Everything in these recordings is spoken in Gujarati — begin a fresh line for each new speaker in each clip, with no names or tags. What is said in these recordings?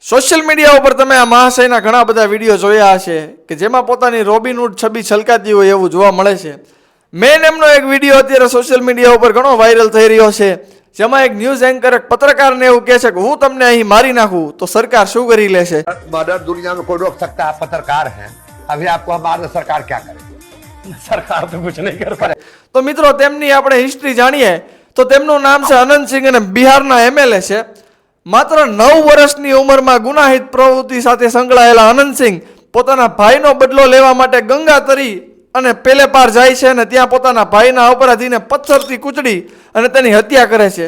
સોશિયલ મીડિયા ઉપર તમે આ મહાશયના ઘણા બધા વિડીયો જોયા હશે કે જેમાં પોતાની રોબિનહૂડ છબી છલકાતી હોય એવું જોવા મળે છે। મેન એમનો એક વિડીયો અત્યારે સોશિયલ મીડિયા ઉપર ઘણો વાયરલ થઈ રહ્યો છે, જેમાં એક ન્યૂઝ એન્કર એક પત્રકારને એવું કહે છે કે હું તમને અહીં મારી નાખું તો સરકાર શું કરી લેશે।
मर्डर दुनिया में कोई रोक सकता है, पत्रकार है। अभी आपको हमारे सरकार क्या करे? सरकार तो कुछ नहीं कर पाए।
તો મિત્રો તેમની આપણે હિસ્ટ્રી જાણીએ તો તેમનું નામ છે અનંત સિંહ અને બિહારના એમએલએ છે। માત્ર 9 વર્ષની ઉંમરમાં ગુનાહિત પ્રવૃત્તિ સાથે સંકળાયેલા અનંત સિંહ પોતાના ભાઈનો બદલો લેવા માટે ગંગા તરી અને પેલે પાર જાય છે અને ત્યાં પોતાના ભાઈના અપરાધીને પથ્થરથી કૂચડી અને તેની હત્યા કરે છે।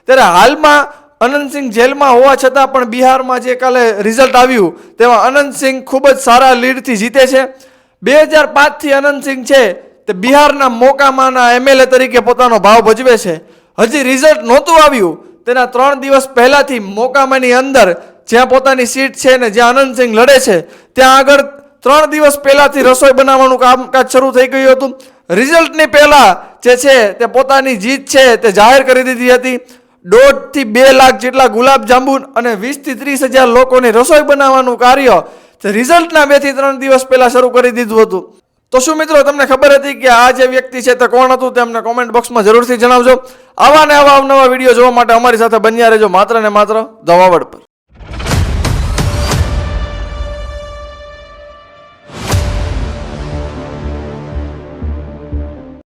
ત્યારે હાલમાં અનંતસિંહ જેલમાં હોવા છતાં પણ બિહારમાં જે કાલે રિઝલ્ટ આવ્યું તેમાં અનંતસિંહ ખૂબ જ સારા લીડથી જીતે છે। 2005થી અનંતસિંહ છે તે બિહારના મોકામાના એમએલએ તરીકે પોતાનો ભાવ ભજવે છે। હજી રિઝલ્ટ નહોતું આવ્યું તેના 3 દિવસ પહેલાથી મોકામાની અંદર જ્યાં પોતાની સીટ છે ને જ્યાં અનંતસિંહ લડે છે ત્યાં આગળ 3 દિવસ પહેલાથી રસોઈ બનાવવાનું કામકાજ શરૂ થઈ ગયું હતું। રિઝલ્ટની પહેલા જે છે તે પોતાની જીત છે તે જાહેર કરી દીધી હતી। 1.5 થી 2 લાખ જેટલા ગુલાબ જાંબુ અને 20 થી 30 હજાર લોકોની રસોઈ બનાવવાનું કાર્ય તે રિઝલ્ટના 2 થી 3 દિવસ પહેલા શરૂ કરી દીધું હતું। તો શું મિત્રો તમને ખબર હતી કે આ જે વ્યક્તિ છે તે કોણ હતું? તે અમને કોમેન્ટ બોક્સમાં જરૂરથી જણાવજો। આવા ને આવા અવનવા વિડીયો જોવા માટે અમારી સાથે બન્યા રહેજો માત્ર ને માત્ર ધ વાવડ પર।